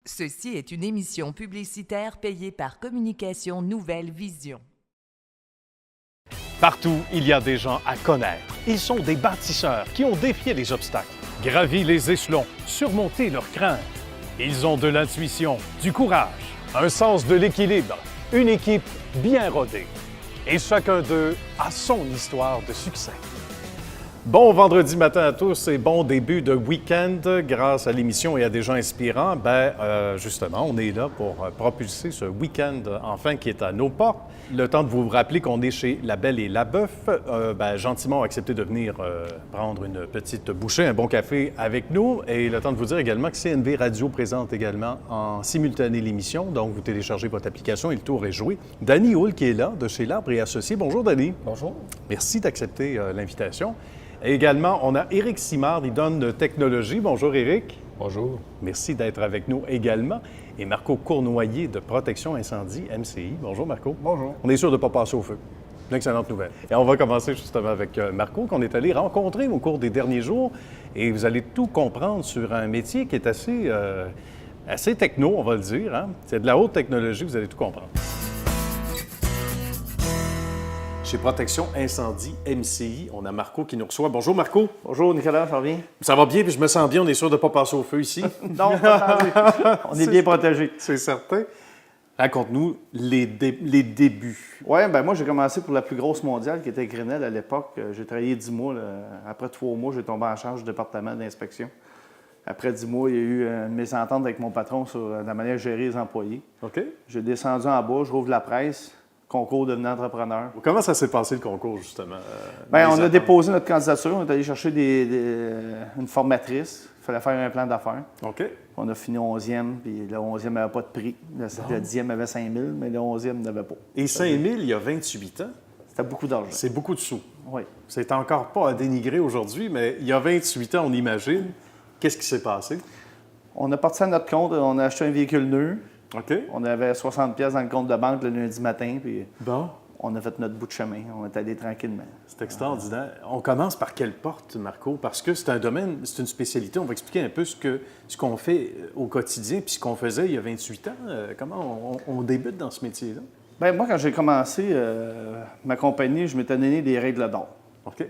Ceci est une émission publicitaire payée par Communication Nouvelle Vision. Partout, il y a des gens à connaître. Ils sont des bâtisseurs qui ont défié les obstacles, gravi les échelons, surmonté leurs craintes. Ils ont de l'intuition, du courage, un sens de l'équilibre, une équipe bien rodée. Et chacun d'eux a son histoire de succès. Bon vendredi matin à tous et bon début de week-end. Grâce à l'émission et à des gens inspirants, justement, on est là pour propulser ce week-end enfin qui est à nos portes. Le temps de vous rappeler qu'on est chez La Belle et la Bœuf. Gentiment ont accepté de venir prendre une petite bouchée, un bon café avec nous. Et le temps de vous dire également que CNV Radio présente également en simultané l'émission. Donc, vous téléchargez votre application et le tour est joué. Danny Hull qui est là, de chez L'Arbre et Associés. Bonjour, Danny. Bonjour. Merci d'accepter l'invitation. Et également, on a Éric Simard, il donne Technologie. Bonjour, Éric. Bonjour. Merci d'être avec nous également. Et Marco Cournoyer de Protection Incendie MCI. Bonjour, Marco. Bonjour. On est sûr de ne pas passer au feu. Une excellente nouvelle. Et on va commencer justement avec Marco, qu'on est allé rencontrer au cours des derniers jours. Et vous allez tout comprendre sur un métier qui est assez techno, on va le dire. Hein? C'est de la haute technologie, vous allez tout comprendre. Chez Protection Incendie MCI, on a Marco qui nous reçoit. Bonjour, Marco. Bonjour, Nicolas, ça va bien? Ça va bien, puis je me sens bien. On est sûr de ne pas passer au feu ici. Non, pas tant. On est bien protégés. C'est certain. Raconte-nous les débuts. Oui, moi, j'ai commencé pour la plus grosse mondiale qui était Grenelle à l'époque. J'ai travaillé 10 mois. Là. Après 3 mois, j'ai tombé en charge du département d'inspection. Après 10 mois, il y a eu une mésentente avec mon patron sur la manière de gérer les employés. OK. J'ai descendu en bas, je rouvre la presse. Concours devenant entrepreneur. Comment ça s'est passé le concours, justement? On a déposé notre candidature. On est allé chercher une formatrice. Il fallait faire un plan d'affaires. OK. On a fini 11e, puis le 11e n'avait pas de prix. Le 10e avait 5 000, mais le 11e n'avait pas. Et 5 000, il y a 28 ans? C'était beaucoup d'argent. C'est beaucoup de sous. Oui. C'est encore pas à dénigrer aujourd'hui, mais il y a 28 ans, on imagine. Qu'est-ce qui s'est passé? On a parti à notre compte. On a acheté un véhicule neuf. OK. On avait 60 pièces dans le compte de banque le lundi matin, puis Bon. on a fait notre bout de chemin. On est allé tranquillement. C'est extraordinaire. On commence par quelle porte, Marco? Parce que c'est un domaine, c'est une spécialité. On va expliquer un peu ce qu'on fait au quotidien puis ce qu'on faisait il y a 28 ans. Comment on débute dans ce métier-là? Moi, quand j'ai commencé ma compagnie, je m'étais donné des règles d'or. OK.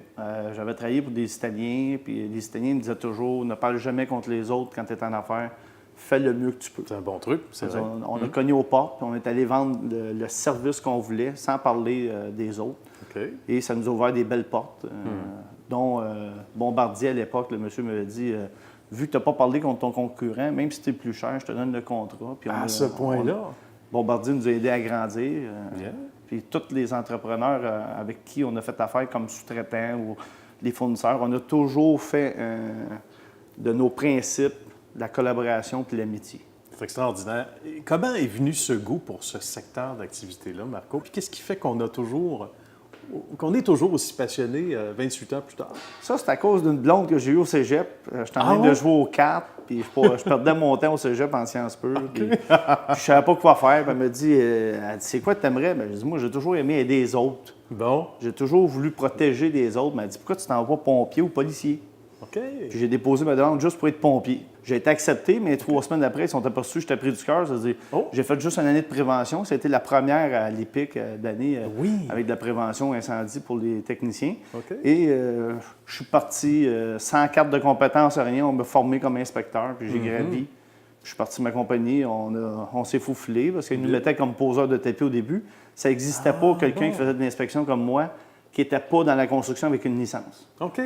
J'avais travaillé pour des Italiens, puis les Italiens me disaient toujours « Ne parle jamais contre les autres quand tu es en affaires. Fais le mieux que tu peux. » C'est un bon truc, c'est vrai. On a cogné aux portes, puis on est allé vendre le service qu'on voulait sans parler des autres. OK. Et ça nous a ouvert des belles portes, dont Bombardier à l'époque, le monsieur m'avait dit vu que tu n'as pas parlé contre ton concurrent, même si tu es plus cher, je te donne le contrat. Puis À ce point-là? Bombardier nous a aidés à grandir. Bien. Puis tous les entrepreneurs avec qui on a fait affaire comme sous-traitants ou les fournisseurs, on a toujours fait de nos principes la collaboration puis l'amitié. C'est extraordinaire. Et comment est venu ce goût pour ce secteur d'activité-là, Marco? Puis qu'est-ce qui fait qu'on est toujours aussi passionné 28 ans plus tard? Ça, c'est à cause d'une blonde que j'ai eue au cégep. J'étais en train de jouer aux cartes, puis je perdais mon temps au cégep en sciences pures. Puis je savais pas quoi faire. Puis elle me dit, c'est quoi que tu aimerais? J'ai dit, moi, j'ai toujours aimé aider les autres. Bon. J'ai toujours voulu protéger les autres. Elle m'a dit, pourquoi tu t'en vas pas pompier ou policier? OK. Puis j'ai déposé ma demande juste pour être pompier. J'ai été accepté, mais 3 semaines après, ils sont aperçus que j'étais pris du cœur. C'est-à-dire, j'ai fait juste une année de prévention. C'était la première à l'EPIC d'année avec de la prévention incendie pour les techniciens. OK. Et je suis parti sans carte de compétence, rien. On m'a formé comme inspecteur, puis j'ai gravi. Je suis parti de ma compagnie. On s'est faufilé parce qu'ils nous mettaient comme poseur de tapis au début. Ça n'existait pas quelqu'un qui faisait de l'inspection comme moi qui n'était pas dans la construction avec une licence. OK.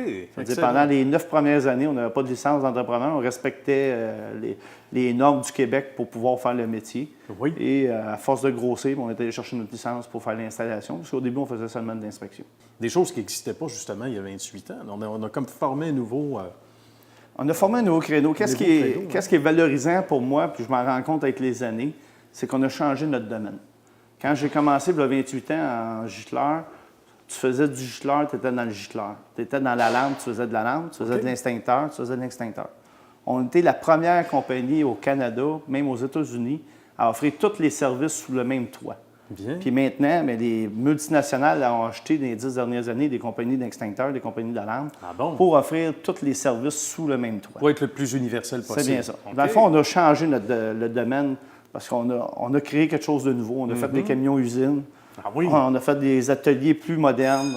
Pendant les 9 premières années, on n'avait pas de licence d'entrepreneur. On respectait les normes du Québec pour pouvoir faire le métier. Oui. Et à force de grossir, on est allé chercher notre licence pour faire l'installation. Parce qu'au début, on faisait seulement de l'inspection. Des choses qui n'existaient pas, justement, il y a 28 ans. On a comme formé un nouveau... On a formé un nouveau créneau. Qu'est-ce qui est valorisant pour moi, puis je m'en rends compte avec les années, c'est qu'on a changé notre domaine. Quand j'ai commencé, il y a 28 ans, en gicleur, tu faisais du gicleur, tu étais dans le gicleur. Tu étais dans la lampe, tu faisais de la lampe. Tu faisais de l'instincteur, tu faisais de l'extincteur. On était la première compagnie au Canada, même aux États-Unis, à offrir tous les services sous le même toit. Bien. Puis maintenant, mais les multinationales ont acheté dans les 10 dernières années des compagnies d'extincteurs, des compagnies d'alarmes, pour offrir tous les services sous le même toit. Pour être le plus universel possible. C'est bien ça. Okay. Dans le fond, on a changé le domaine parce qu'on a créé quelque chose de nouveau. On a fait des camions-usines. Ah oui? On a fait des ateliers plus modernes.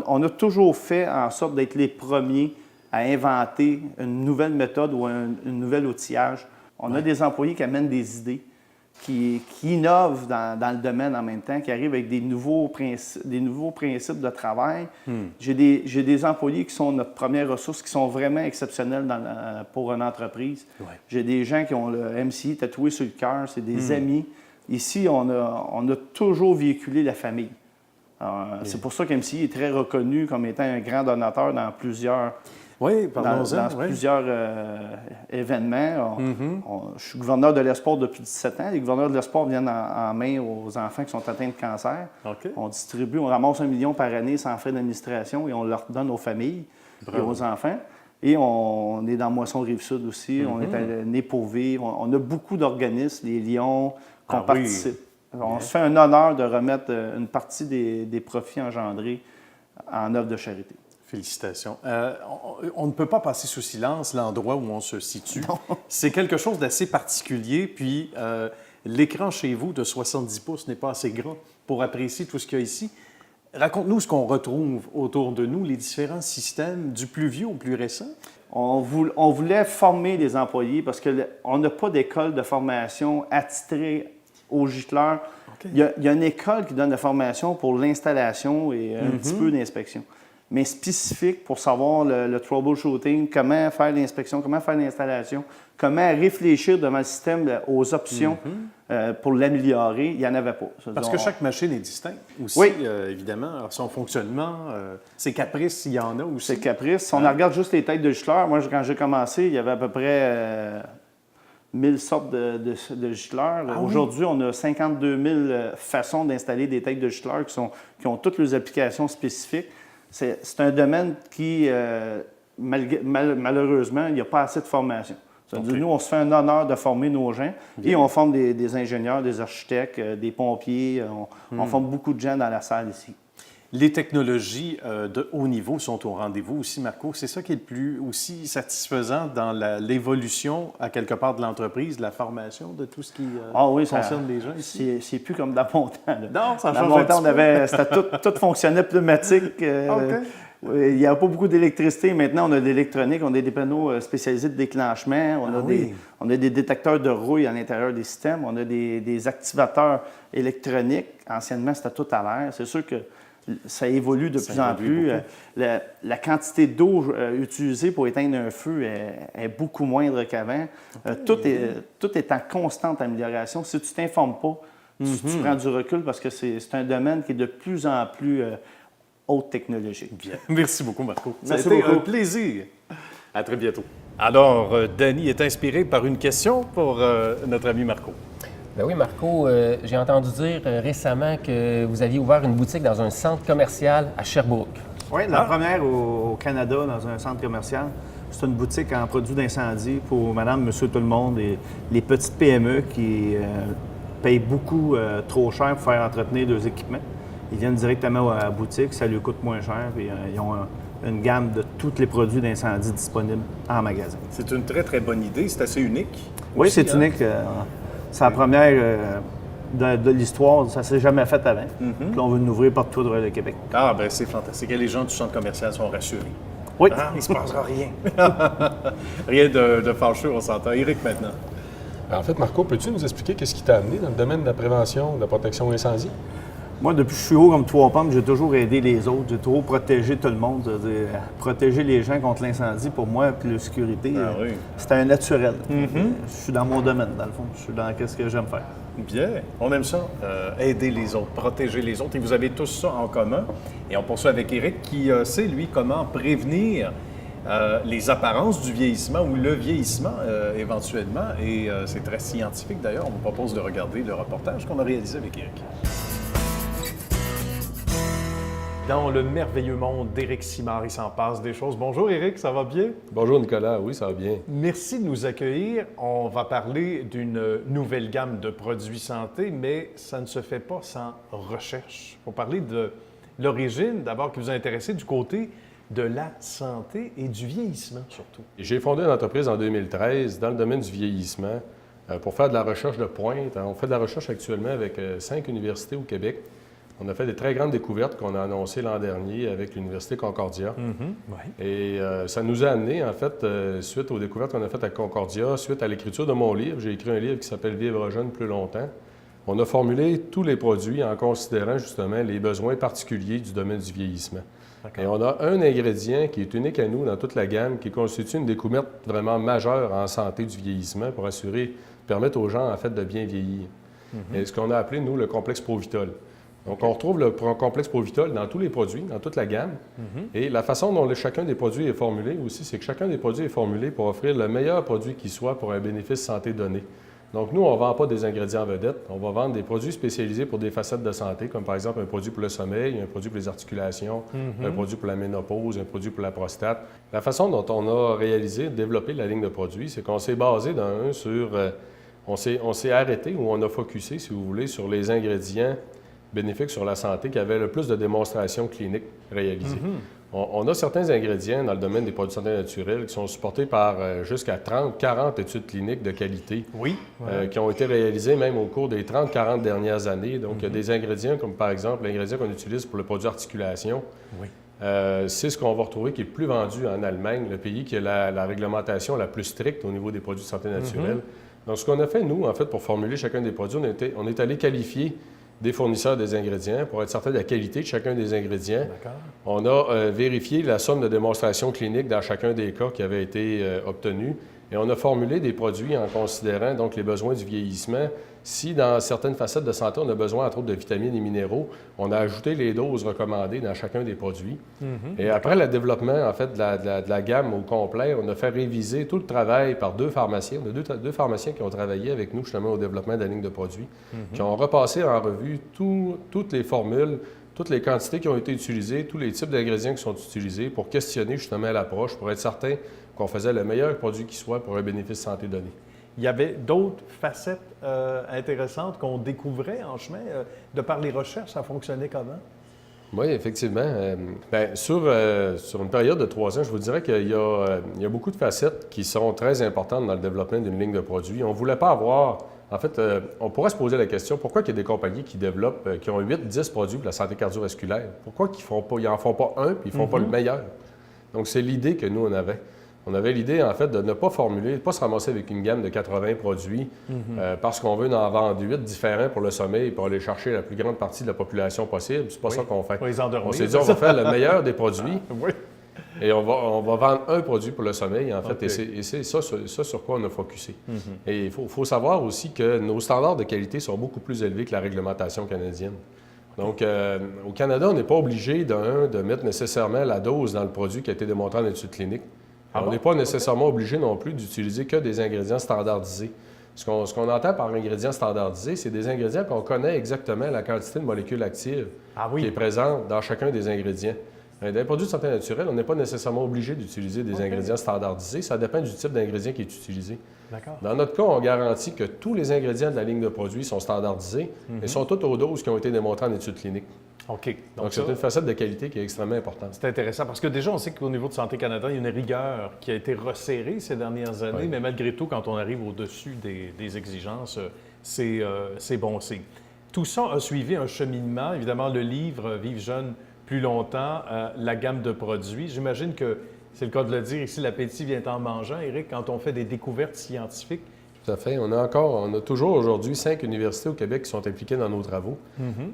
On a toujours fait en sorte d'être les premiers à inventer une nouvelle méthode ou une nouvelle outillage. On a des employés qui amènent des idées, qui innovent dans le domaine en même temps, qui arrivent avec des nouveaux principes de travail. J'ai des employés qui sont notre première ressource, qui sont vraiment exceptionnels pour une entreprise. Ouais. J'ai des gens qui ont le MCI tatoué sur le cœur, c'est des amis. Ici, on a toujours véhiculé la famille. C'est pour ça qu'MCI est très reconnu comme étant un grand donateur dans plusieurs... Oui, parlons-en. Plusieurs événements. Je suis gouverneur de l'Espoir depuis 17 ans. Les gouverneurs de l'Espoir viennent en main aux enfants qui sont atteints de cancer. Okay. On ramasse 1 million par année sans frais d'administration et on leur donne aux familles et aux enfants. Et on est dans Moisson-Rive-Sud aussi. On est à Nez-Pauvé. On a beaucoup d'organismes, les Lions, qu'on participe. On se fait un honneur de remettre une partie des profits engendrés en œuvre de charité. Félicitations. On ne peut pas passer sous silence l'endroit où on se situe. C'est quelque chose d'assez particulier. Puis, l'écran chez vous de 70 pouces n'est pas assez grand pour apprécier tout ce qu'il y a ici. Raconte-nous ce qu'on retrouve autour de nous, les différents systèmes, du plus vieux au plus récent. On voulait former les employés parce qu'on n'a pas d'école de formation attitrée aux gicleurs. Okay. Il y a une école qui donne de la formation pour l'installation et un petit peu d'inspection, mais spécifique pour savoir le troubleshooting, comment faire l'inspection, comment faire l'installation, comment réfléchir devant le système aux options pour l'améliorer. Il n'y en avait pas. Parce que chaque machine est distincte aussi, évidemment. Alors, son fonctionnement, ses caprices, il y en a aussi. Ses caprices. Si on regarde juste les têtes de gicleurs, moi, quand j'ai commencé, il y avait à peu près 1000 sortes de gicleurs. Aujourd'hui, on a 52 000 façons d'installer des têtes de gicleurs qui ont toutes leurs applications spécifiques. C'est un domaine qui, malheureusement, il n'y a pas assez de formation. Nous, on se fait un honneur de former nos gens et on forme des ingénieurs, des architectes, des pompiers. On forme beaucoup de gens dans la salle ici. Les technologies de haut niveau sont au rendez-vous aussi, Marco. C'est ça qui est le plus aussi satisfaisant dans l'évolution, à quelque part, de l'entreprise, de la formation, de tout ce qui concerne les gens ici? C'est plus comme dans mon temps. Non, ça change un petit peu. Tout fonctionnait pneumatique. Il n'y avait pas beaucoup d'électricité. Maintenant, on a de l'électronique, on a des panneaux spécialisés de déclenchement, on a des détecteurs de rouille à l'intérieur des systèmes, on a des activateurs électroniques. Anciennement, c'était tout à l'air. C'est sûr que ça évolue de plus en plus. La quantité d'eau utilisée pour éteindre un feu est beaucoup moindre qu'avant. Tout est en constante amélioration. Si tu ne t'informes pas, tu prends du recul parce que c'est un domaine qui est de plus en plus haute technologie. Bien. Merci beaucoup, Marco. Merci beaucoup. beaucoup. Un plaisir. À très bientôt. Alors, Danny est inspiré par une question pour notre ami Marco. Ben oui, Marco, j'ai entendu dire récemment que vous aviez ouvert une boutique dans un centre commercial à Sherbrooke. Oui, la première au Canada dans un centre commercial. C'est une boutique en produits d'incendie pour madame, monsieur, tout le monde et les petites PME qui payent beaucoup trop cher pour faire entretenir leurs équipements. Ils viennent directement à la boutique, ça leur coûte moins cher et ils ont une gamme de tous les produits d'incendie disponibles en magasin. C'est une très, très bonne idée. C'est assez unique. Oui, c'est unique. C'est la première de l'histoire. Ça ne s'est jamais fait avant. Puis là, on veut l'ouvrir partout à travers le Québec. Ah, bien, c'est fantastique. Et les gens du centre commercial sont rassurés. Oui. Ah, il ne se passera rien. Rien de fâcheux, on s'entend. Éric, maintenant. En fait, Marco, peux-tu nous expliquer qu'est-ce qui t'a amené dans le domaine de la prévention, de la protection incendie? Moi, depuis que je suis haut comme 3 pommes, j'ai toujours aidé les autres. J'ai toujours protégé tout le monde. C'est-à-dire, protéger les gens contre l'incendie, pour moi, puis la sécurité, c'était un naturel. Je suis dans mon domaine, dans le fond. Je suis dans ce que j'aime faire. Bien, on aime ça. Aider les autres, protéger les autres. Et vous avez tous ça en commun. Et on poursuit avec Éric qui sait, lui, comment prévenir les apparences du vieillissement ou le vieillissement éventuellement. Et c'est très scientifique d'ailleurs. On vous propose de regarder le reportage qu'on a réalisé avec Éric. dans le merveilleux monde d'Éric Simard. Il s'en passe des choses. Bonjour Éric, ça va bien? Bonjour Nicolas, oui, ça va bien. Merci de nous accueillir. On va parler d'une nouvelle gamme de produits santé, mais ça ne se fait pas sans recherche. Il faut parler de l'origine, d'abord, qui vous a intéressé du côté de la santé et du vieillissement surtout. J'ai fondé une entreprise en 2013 dans le domaine du vieillissement pour faire de la recherche de pointe. On fait de la recherche actuellement avec 5 universités au Québec. On a fait des très grandes découvertes qu'on a annoncées l'an dernier avec l'Université Concordia. Oui. Et ça nous a amené, en fait, suite aux découvertes qu'on a faites à Concordia, suite à l'écriture de mon livre, j'ai écrit un livre qui s'appelle « Vivre jeune plus longtemps ». On a formulé tous les produits en considérant justement les besoins particuliers du domaine du vieillissement. Et on a un ingrédient qui est unique à nous dans toute la gamme, qui constitue une découverte vraiment majeure en santé du vieillissement pour permettre aux gens, en fait, de bien vieillir. Et ce qu'on a appelé, nous, le complexe Provitol. Donc, on retrouve le complexe Provitol dans tous les produits, dans toute la gamme. Et la façon dont chacun des produits est formulé aussi, c'est que chacun des produits est formulé pour offrir le meilleur produit qui soit pour un bénéfice santé donné. Donc, nous, on ne vend pas des ingrédients vedettes. On va vendre des produits spécialisés pour des facettes de santé, comme par exemple un produit pour le sommeil, un produit pour les articulations, un produit pour la ménopause, un produit pour la prostate. La façon dont on a développé la ligne de produits, c'est qu'on s'est basé sur... on s'est arrêté ou on a focusé, si vous voulez, sur les ingrédients bénéfiques sur la santé qui avaient le plus de démonstrations cliniques réalisées. On a certains ingrédients dans le domaine des produits de santé naturels qui sont supportés par jusqu'à 30, 40 études cliniques de qualité qui ont été réalisées même au cours des 30, 40 dernières années. Donc, il y a des ingrédients comme, par exemple, l'ingrédient qu'on utilise pour le produit articulation. C'est ce qu'on va retrouver qui est plus vendu en Allemagne, le pays qui a la réglementation la plus stricte au niveau des produits de santé naturelle. Donc, ce qu'on a fait, nous, en fait, pour formuler chacun des produits, on est allé qualifier des fournisseurs des ingrédients pour être certain de la qualité de chacun des ingrédients. On a vérifié la somme de démonstrations cliniques dans chacun des cas qui avaient été obtenus et on a formulé des produits en considérant donc les besoins du vieillissement. Si dans certaines facettes de santé, on a besoin entre autres de vitamines et minéraux, on a ajouté les doses recommandées dans chacun des produits. Et après le développement en fait de la gamme au complet, on a fait réviser tout le travail par 2 pharmaciens. On a deux pharmaciens qui ont travaillé avec nous justement au développement de la ligne de produits, qui ont repassé en revue toutes les formules, toutes les quantités qui ont été utilisées, tous les types d'ingrédients qui sont utilisés pour questionner justement l'approche, pour être certain qu'on faisait le meilleur produit qui soit pour un bénéfice santé donné. Il y avait d'autres facettes intéressantes qu'on découvrait en chemin. De par les recherches, ça fonctionnait comment? Oui, effectivement. Sur une période de 3 ans, je vous dirais qu'il y a beaucoup de facettes qui sont très importantes dans le développement d'une ligne de produits. On ne voulait pas avoir... En fait, on pourrait se poser la question, pourquoi il y a des compagnies qui développent, qui ont 8-10 produits pour la santé cardiovasculaire? Pourquoi ils n'en font pas un puis ils ne font pas le meilleur? Donc, c'est l'idée que nous, on avait. On avait l'idée, en fait, de ne pas formuler, de ne pas se ramasser avec une gamme de 80 produits parce qu'on veut en vendre 8 différents pour le sommeil pour aller chercher la plus grande partie de la population possible. C'est pas ça qu'on fait. On s'est dit, on va faire le meilleur des produits et on va vendre un produit pour le sommeil, en fait, et c'est ça sur quoi on a focusé. Et il faut savoir aussi que nos standards de qualité sont beaucoup plus élevés que la réglementation canadienne. Donc, au Canada, on n'est pas obligé, de mettre nécessairement la dose dans le produit qui a été démontré en études cliniques. On n'est pas nécessairement obligé non plus d'utiliser que des ingrédients standardisés. Ce qu'on entend par ingrédients standardisés, c'est des ingrédients qu'on connaît exactement la quantité de molécules actives qui est présente dans chacun des ingrédients. Dans les produits de santé naturelle, on n'est pas nécessairement obligé d'utiliser des ingrédients standardisés. Ça dépend du type d'ingrédient qui est utilisé. Dans notre cas, on garantit que tous les ingrédients de la ligne de produits sont standardisés et sont tous aux doses qui ont été démontrées en études cliniques. OK. Donc c'est une facette de qualité qui est extrêmement importante. C'est intéressant parce que déjà, on sait qu'au niveau de Santé Canada, il y a une rigueur qui a été resserrée ces dernières années, mais malgré tout, quand on arrive au-dessus des exigences, c'est bon signe. Tout ça a suivi un cheminement. Évidemment, le livre « Vivre jeune plus longtemps », la gamme de produits. J'imagine que, c'est le cas de le dire ici, l'appétit vient en mangeant. Éric, quand on fait des découvertes scientifiques, tout à fait. On a toujours aujourd'hui 5 universités au Québec qui sont impliquées dans nos travaux.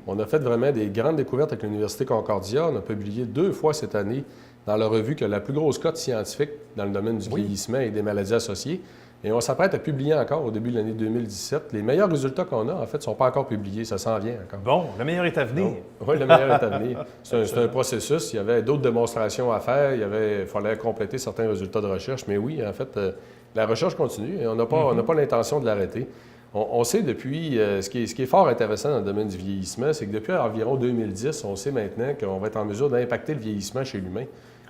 On a fait vraiment des grandes découvertes avec l'Université Concordia. On a publié 2 fois cette année dans la revue qui a la plus grosse cote scientifique dans le domaine du vieillissement et des maladies associées. Et on s'apprête à publier encore au début de l'année 2017. Les meilleurs résultats qu'on a, en fait, ne sont pas encore publiés. Ça s'en vient encore. Bon, le meilleur est à venir. Oui, le meilleur est à venir. C'est un processus. Il y avait d'autres démonstrations à faire. Il fallait compléter certains résultats de recherche. Mais oui, en fait, la recherche continue et on n'a pas l'intention de l'arrêter. On sait depuis, ce qui est fort intéressant dans le domaine du vieillissement, c'est que depuis environ 2010, on sait maintenant qu'on va être en mesure d'impacter le vieillissement chez l'humain.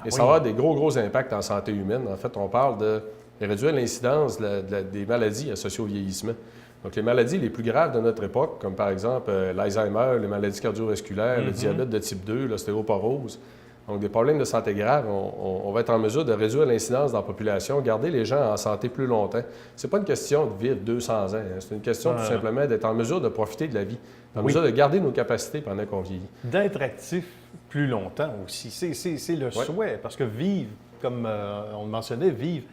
Et ça va avoir des gros impacts en santé humaine. En fait, on parle de réduire l'incidence des maladies associées au vieillissement. Donc, les maladies les plus graves de notre époque, comme par exemple l'Alzheimer, les maladies cardiovasculaires, le diabète de type 2, l'ostéoporose, donc des problèmes de santé graves, on va être en mesure de réduire l'incidence dans la population, garder les gens en santé plus longtemps. C'est pas une question de vivre 200 ans, hein. C'est une question tout simplement d'être en mesure de profiter de la vie, en mesure de garder nos capacités pendant qu'on vieillit. D'être actif plus longtemps aussi, c'est le souhait, parce que vivre, comme on le mentionnait, vivre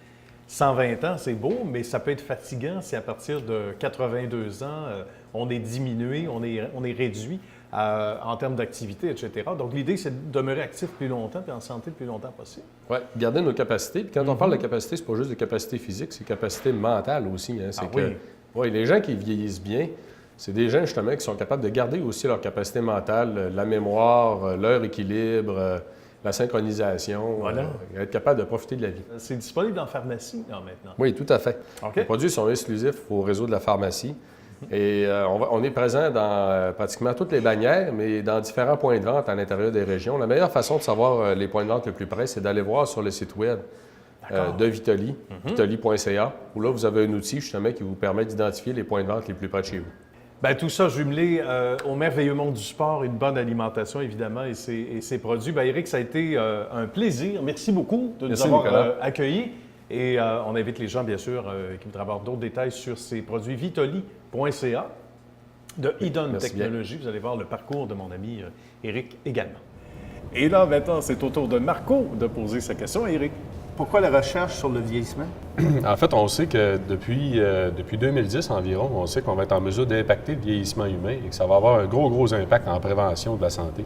120 ans, c'est beau, mais ça peut être fatigant si à partir de 82 ans, on est diminué, on est réduit en termes d'activité, etc. Donc, l'idée, c'est de demeurer actif plus longtemps et en santé le plus longtemps possible. Oui, garder nos capacités. Puis quand on parle de capacité, c'est pas juste de capacité physique, c'est capacité mentale aussi. Hein. Les gens qui vieillissent bien, c'est des gens justement qui sont capables de garder aussi leur capacité mentale, la mémoire, leur équilibre, la synchronisation, être capable de profiter de la vie. C'est disponible en pharmacie maintenant? Oui, tout à fait. Okay. Les produits sont exclusifs au réseau de la pharmacie. Et on est présent dans pratiquement toutes les bannières, mais dans différents points de vente à l'intérieur des régions. La meilleure façon de savoir les points de vente les plus près, c'est d'aller voir sur le site web de Vitoli, vitoli.ca, où là, vous avez un outil justement qui vous permet d'identifier les points de vente les plus près de chez vous. Bien, tout ça jumelé au merveilleux monde du sport, une bonne alimentation, évidemment, et ses produits. Bien, Éric, ça a été un plaisir. Merci beaucoup de nous avoir accueillis. Et on invite les gens, bien sûr, qui voudraient avoir d'autres détails sur ces produits. Vitoli.ca de Idon Technologies. Vous allez voir le parcours de mon ami Éric également. Et là, maintenant, c'est au tour de Marco de poser sa question à Éric. Pourquoi la recherche sur le vieillissement? En fait, on sait que depuis 2010 environ, on sait qu'on va être en mesure d'impacter le vieillissement humain et que ça va avoir un gros impact en prévention de la santé.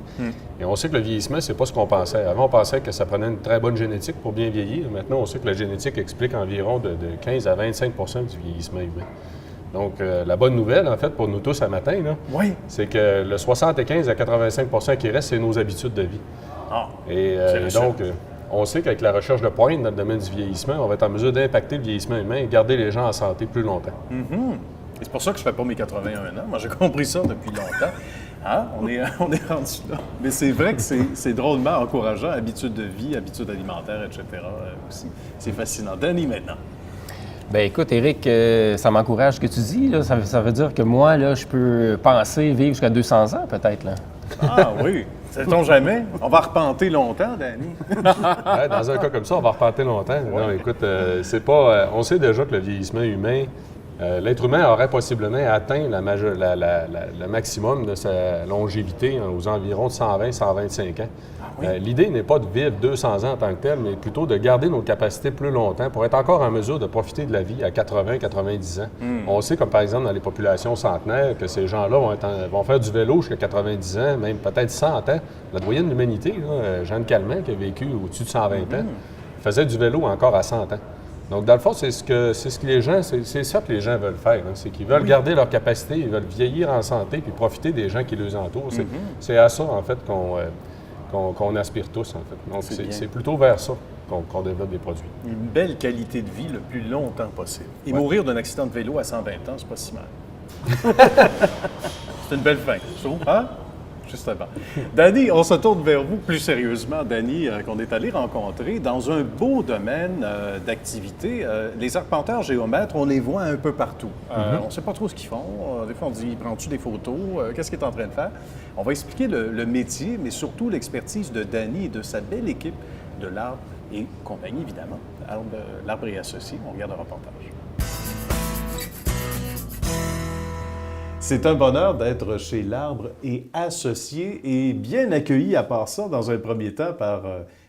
Et on sait que le vieillissement, c'est pas ce qu'on pensait. Avant, on pensait que ça prenait une très bonne génétique pour bien vieillir. Maintenant, on sait que la génétique explique environ de 15 à 25 du vieillissement humain. Donc, la bonne nouvelle, en fait, pour nous tous à matin, c'est que le 75 à 85 qui reste, c'est nos habitudes de vie. Et donc, on sait qu'avec la recherche de pointe dans le domaine du vieillissement, on va être en mesure d'impacter le vieillissement humain et garder les gens en santé plus longtemps. Et c'est pour ça que je ne fais pas mes 81 ans. Moi, j'ai compris ça depuis longtemps. On est rendu là. Mais c'est vrai que c'est drôlement encourageant, habitudes de vie, habitudes alimentaires, etc. aussi. C'est fascinant. Danny, maintenant. Bien, écoute, Éric, ça m'encourage ce que tu dis. Là. Ça veut dire que moi, là, je peux penser vivre jusqu'à 200 ans, peut-être. Là. Ah oui! Sait-on jamais? On va repenter longtemps, Danny. Dans un cas comme ça, on va repenter longtemps. Ouais. Non, écoute, c'est pas... on sait déjà que le vieillissement humain, l'être humain aurait possiblement atteint le maximum de sa longévité aux environs de 120-125 ans. L'idée n'est pas de vivre 200 ans en tant que tel, mais plutôt de garder nos capacités plus longtemps pour être encore en mesure de profiter de la vie à 80-90 ans. On sait, comme par exemple dans les populations centenaires, que ces gens-là vont faire du vélo jusqu'à 90 ans, même peut-être 100 ans. La doyenne de l'humanité, Jeanne Calment, qui a vécu au-dessus de 120 ans, faisait du vélo encore à 100 ans. Donc, dans le fond, c'est ça que les gens veulent faire. C'est qu'ils veulent garder leur capacité, ils veulent vieillir en santé puis profiter des gens qui les entourent. C'est à ça, en fait, qu'on aspire tous, en fait. Donc, c'est plutôt vers ça qu'on développe des produits. Une belle qualité de vie le plus longtemps possible. Et mourir d'un accident de vélo à 120 ans, c'est pas si mal. C'est une belle fin, je trouve. Justement. Danny, on se tourne vers vous plus sérieusement, Danny, qu'on est allé rencontrer dans un beau domaine d'activité. Les arpenteurs géomètres, on les voit un peu partout. On ne sait pas trop ce qu'ils font. Des fois, on dit, prends-tu des photos? Qu'est-ce qu'il est en train de faire? On va expliquer le métier, mais surtout l'expertise de Danny et de sa belle équipe de l'Arbre et compagnie, évidemment. L'Arbre et Associés. On regarde le reportage. C'est un bonheur d'être chez l'Arbre et Associés et bien accueilli à part ça dans un premier temps par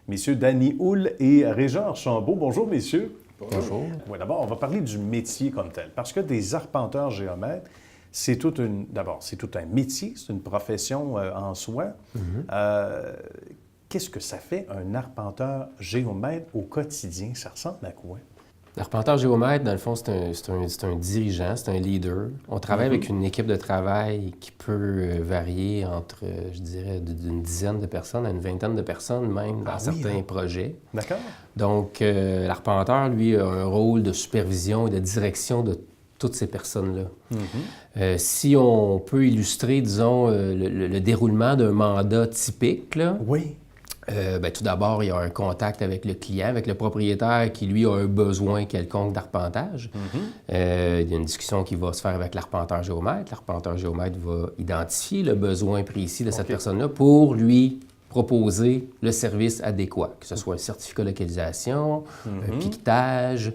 messieurs Danny Houle et Régent Archambault. Bonjour, messieurs. Bonjour. Oui, d'abord, on va parler du métier comme tel parce que des arpenteurs géomètres, c'est tout un métier, c'est une profession en soi. Qu'est-ce que ça fait un arpenteur géomètre au quotidien? Ça ressemble à quoi? L'arpenteur géomètre, dans le fond, c'est un dirigeant, c'est un leader. On travaille avec une équipe de travail qui peut varier entre, je dirais, d'une dizaine de personnes à une vingtaine de personnes, même dans certains projets. D'accord. Donc, l'arpenteur, lui, a un rôle de supervision et de direction de toutes ces personnes-là. Si on peut illustrer, disons, le déroulement d'un mandat typique, là, Oui. Tout d'abord, il y a un contact avec le client, avec le propriétaire qui, lui, a un besoin quelconque d'arpentage. Il y a une discussion qui va se faire avec l'arpenteur-géomètre. L'arpenteur-géomètre va identifier le besoin précis de cette personne-là pour lui proposer le service adéquat, que ce soit un certificat de localisation, un piquetage,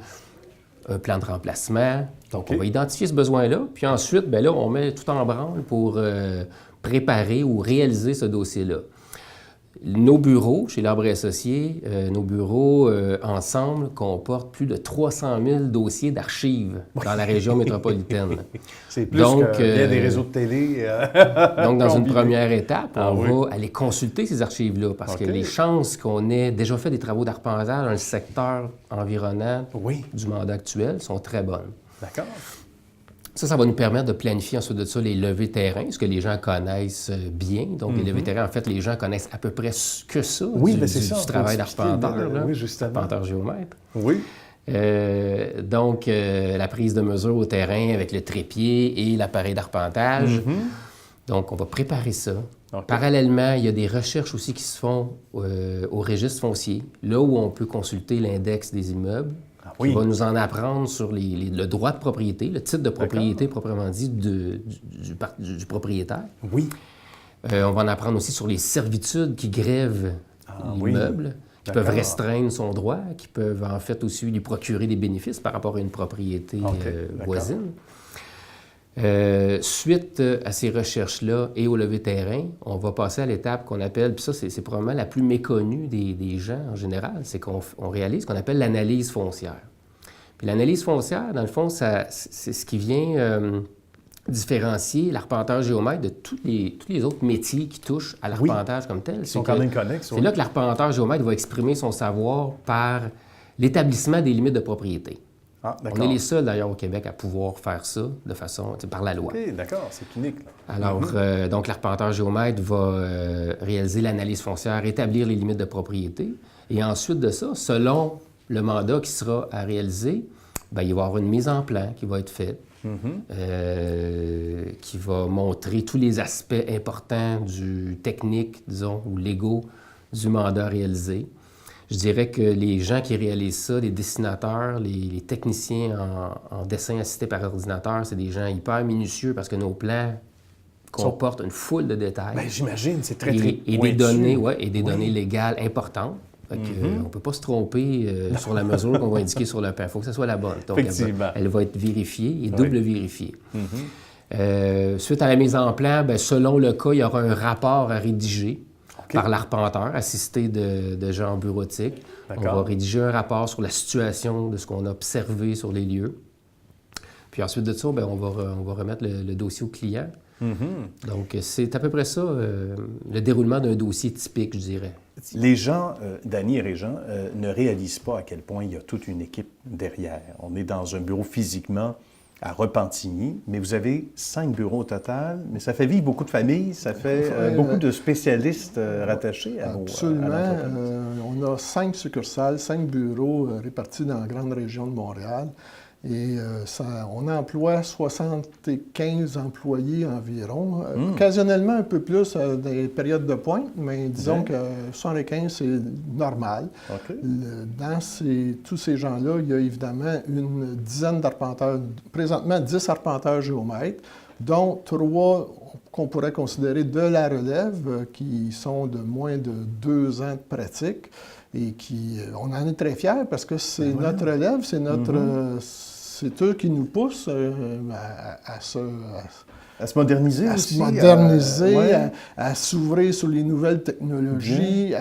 un plan de remplacement. Donc, on va identifier ce besoin-là, puis ensuite, là, on met tout en branle pour préparer ou réaliser ce dossier-là. Nos bureaux, chez l'Arbre et Associés, nos bureaux ensemble comportent plus de 300 000 dossiers d'archives dans la région métropolitaine. C'est plus Donc, que bien des réseaux de télé. Donc, dans une combinés. première étape, on oui. va aller consulter ces archives-là parce que les chances qu'on ait déjà fait des travaux d'arpentage dans le secteur environnant du mandat actuel sont très bonnes. D'accord. Ça va nous permettre de planifier ensuite de ça les levées terrain, ce que les gens connaissent bien. Donc, les levées terrain, en fait, les gens connaissent à peu près que ça du travail d'arpenteur, arpenteur-géomètre. Oui. Donc, la prise de mesure au terrain avec le trépied et l'appareil d'arpentage. Donc, on va préparer ça. Parallèlement, il y a des recherches aussi qui se font au registre foncier, là où on peut consulter l'index des immeubles. Qui va nous en apprendre sur le droit de propriété, le titre de propriété proprement dit du propriétaire. Oui. On va en apprendre aussi sur les servitudes qui grèvent l'immeuble, qui peuvent restreindre son droit, qui peuvent en fait aussi lui procurer des bénéfices par rapport à une propriété voisine. Suite à ces recherches-là et au levé terrain, on va passer à l'étape qu'on appelle, puis ça, c'est probablement la plus méconnue des gens en général, c'est qu'on réalise ce qu'on appelle l'analyse foncière. Puis l'analyse foncière, dans le fond, c'est ce qui vient différencier l'arpenteur-géomètre de tous les autres métiers qui touchent à l'arpentage comme tel. Ils sont quand même connexes. C'est là que l'arpenteur-géomètre va exprimer son savoir par l'établissement des limites de propriété. On est les seuls, d'ailleurs, au Québec à pouvoir faire ça de façon, par la loi. OK, d'accord, c'est unique. Là. Alors, donc, l'arpenteur-géomètre va réaliser l'analyse foncière, établir les limites de propriété. Et ensuite de ça, selon le mandat qui sera à réaliser, il va y avoir une mise en plan qui va être faite, qui va montrer tous les aspects importants du technique, disons, ou légaux du mandat réalisé. Je dirais que les gens qui réalisent ça, les dessinateurs, les techniciens en dessin assisté par ordinateur, c'est des gens hyper minutieux parce que nos plans comportent une foule de détails. Bien, j'imagine, c'est très et des données, données légales importantes. On ne peut pas se tromper sur la mesure qu'on va indiquer sur le plan. Il faut que ce soit la bonne. Donc, elle va être vérifiée et double vérifiée. Suite à la mise en plan, selon le cas, il y aura un rapport à rédiger. Par l'arpenteur, assisté de gens bureautiques. On va rédiger un rapport sur la situation de ce qu'on a observé sur les lieux. Puis ensuite de ça, on va remettre le dossier au client. Donc, c'est à peu près ça, le déroulement d'un dossier typique, je dirais. Les gens, Danny et Régent, ne réalisent pas à quel point il y a toute une équipe derrière. On est dans un bureau physiquement à Repentigny, mais vous avez 5 bureaux au total, mais ça fait vivre beaucoup de familles, ça fait beaucoup de spécialistes rattachés à Absolument. On a 5 succursales, 5 bureaux répartis dans la grande région de Montréal. Et on emploie 75 employés environ, occasionnellement un peu plus dans les périodes de pointe, mais disons que 75, c'est normal. Dans tous ces gens-là, il y a évidemment une dizaine d'arpenteurs, présentement 10 arpenteurs géomètres, dont 3 qu'on pourrait considérer de la relève, qui sont de moins de 2 ans de pratique. Et on en est très fiers parce que c'est notre relève, c'est notre... c'est eux qui nous poussent à se moderniser à aussi. Se moderniser, à s'ouvrir sur les nouvelles technologies,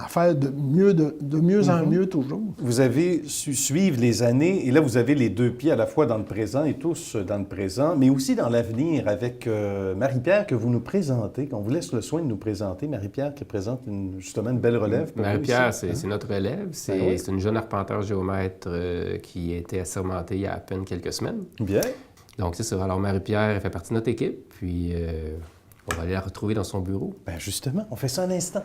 à faire de mieux en mieux toujours. Vous avez su suivre les années, et là, vous avez les 2 pieds à la fois dans le présent et tous dans le présent, mais aussi dans l'avenir avec Marie-Pierre que vous nous présentez, qu'on vous laisse le soin de nous présenter. Marie-Pierre qui présente justement une belle relève. Marie-Pierre, c'est notre relève. C'est une jeune arpenteur géomètre qui a été assermentée il y a à peine quelques semaines. Bien. Donc, c'est ça. Alors, Marie-Pierre, elle fait partie de notre équipe, puis on va aller la retrouver dans son bureau. Bien, justement, on fait ça un instant.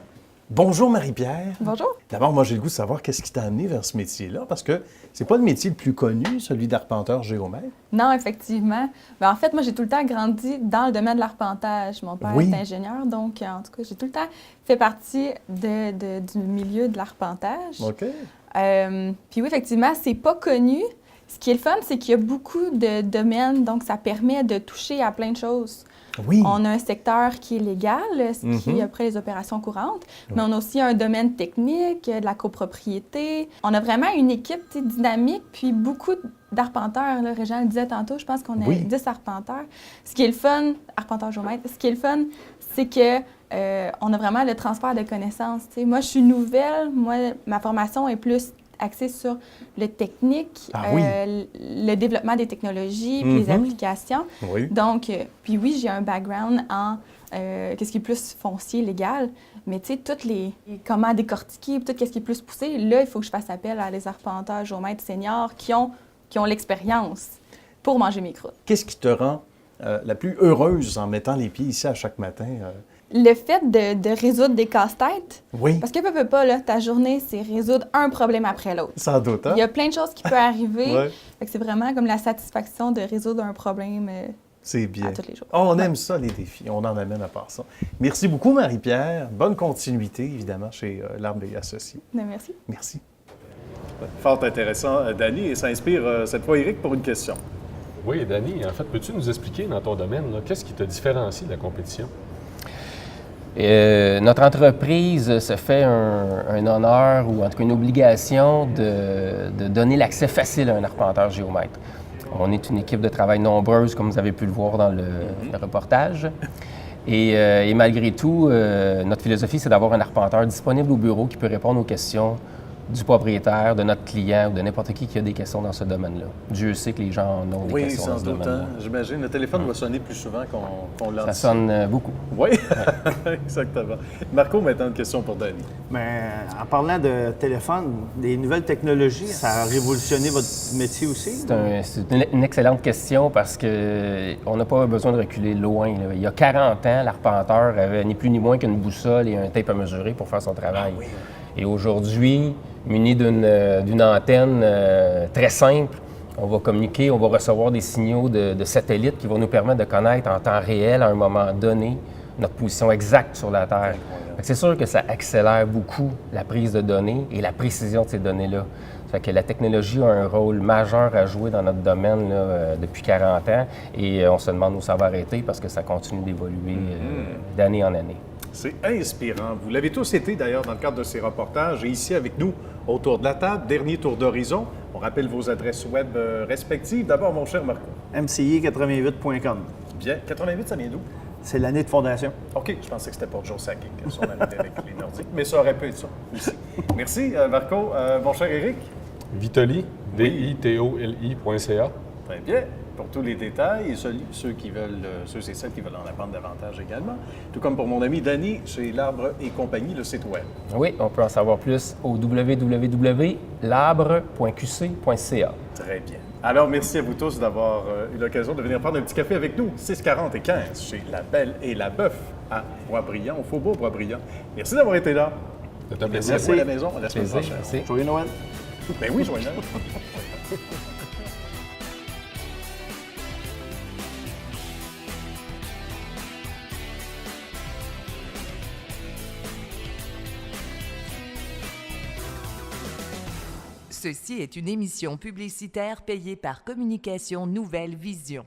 Bonjour Marie-Pierre. Bonjour. D'abord, moi, j'ai le goût de savoir qu'est-ce qui t'a amené vers ce métier-là, parce que c'est pas le métier le plus connu, celui d'arpenteur géomètre. Non, effectivement. Ben, en fait, moi, j'ai tout le temps grandi dans le domaine de l'arpentage. Mon père Oui. est ingénieur, donc, en tout cas, j'ai tout le temps fait partie du milieu de l'arpentage. OK. Puis oui, effectivement, c'est pas connu. Ce qui est le fun, c'est qu'il y a beaucoup de domaines, donc ça permet de toucher à plein de choses. Oui. On a un secteur qui est légal, ce qui est après les opérations courantes, mais on a aussi un domaine technique, de la copropriété. On a vraiment une équipe dynamique, puis beaucoup d'arpenteurs. Là, Régent le disait tantôt, je pense qu'on a 10 arpenteurs. Ce qui est le fun, arpenteurs géomètres, ce qui est le fun, c'est que on a vraiment le transfert de connaissances. T'sais. Moi, je suis nouvelle, ma formation est plus axée sur le technique, le développement des technologies, puis les applications. Oui. Donc, puis oui, j'ai un background en qu'est-ce qui est plus foncier, légal, mais tu sais, comment décortiquer, tout ce qui est plus poussé, là, il faut que je fasse appel à des arpenteurs, géomètres seniors qui ont l'expérience pour manger mes croûtes. Qu'est-ce qui te rend la plus heureuse en mettant les pieds ici à chaque matin? Le fait de résoudre des casse-têtes, Oui. parce que peu pas, là, ta journée, c'est résoudre un problème après l'autre. Sans doute, hein? Il y a plein de choses qui peuvent arriver. Ouais. Fait que c'est vraiment comme la satisfaction de résoudre un problème C'est bien. à tous les jours. On aime ça, les défis. On en amène à part ça. Merci beaucoup, Marie-Pierre. Bonne continuité, évidemment, chez l'Arbre et Associés. Ben, merci. Merci. Fort intéressant, Dany, et ça inspire cette fois Éric pour une question. Oui, Dany, en fait, peux-tu nous expliquer dans ton domaine, là, qu'est-ce qui te différencie de la compétition? Notre entreprise se fait un honneur ou en tout cas une obligation de donner l'accès facile à un arpenteur géomètre. On est une équipe de travail nombreuse, comme vous avez pu le voir dans le reportage. Et malgré tout, notre philosophie, c'est d'avoir un arpenteur disponible au bureau qui peut répondre aux questions du propriétaire, de notre client ou de n'importe qui a des questions dans ce domaine-là. Dieu sait que les gens en ont des Oui, questions dans sans ce doute. domaine-là. J'imagine. Le téléphone doit sonner plus souvent qu'on l'entend. Ça sonne beaucoup. Oui, exactement. Marco, maintenant, une question pour Dany. Mais en parlant de téléphone, des nouvelles technologies, ça a révolutionné votre métier aussi? C'est une excellente question parce qu'on n'a pas besoin de reculer loin. Là. Il y a 40 ans, l'arpenteur avait ni plus ni moins qu'une boussole et un tape à mesurer pour faire son travail. Ah oui. Et aujourd'hui, muni d'une antenne très simple, on va communiquer, on va recevoir des signaux de satellites qui vont nous permettre de connaître en temps réel, à un moment donné, notre position exacte sur la Terre. Fait que c'est sûr que ça accélère beaucoup la prise de données et la précision de ces données-là. Fait que la technologie a un rôle majeur à jouer dans notre domaine là, depuis 40 ans et on se demande où ça va arrêter parce que ça continue d'évoluer d'année en année. C'est inspirant. Vous l'avez tous été d'ailleurs dans le cadre de ces reportages et ici avec nous autour de la table. Dernier tour d'horizon. On rappelle vos adresses web respectives. D'abord, mon cher Marco. MCI88.com. Bien. 88, ça vient d'où? C'est l'année de fondation. OK, je pensais que c'était pour Joe Sakic, son arrivée avec les Nordiques, mais ça aurait pu être ça aussi. Merci, Marco. Mon cher Éric. Vitoli, vitoli.ca. Très bien. Pour tous les détails et ceux et celles qui veulent en apprendre davantage également. Tout comme pour mon ami Dany chez l'Arbre et compagnie, le site web. Oui, on peut en savoir plus au www.labre.qc.ca. Très bien. Alors, merci à vous tous d'avoir eu l'occasion de venir prendre un petit café avec nous, 6,40 et 15, chez La Belle et la Bœuf à Boisbriand, au Faubourg Boisbriand. Merci d'avoir été là. C'est un Merci plaisir. à vous à la maison. À la semaine Plaisir, prochaine. merci. Joyeux Noël. Ben oui, joyeux Noël. Ceci est une émission publicitaire payée par Communication Nouvelle Vision.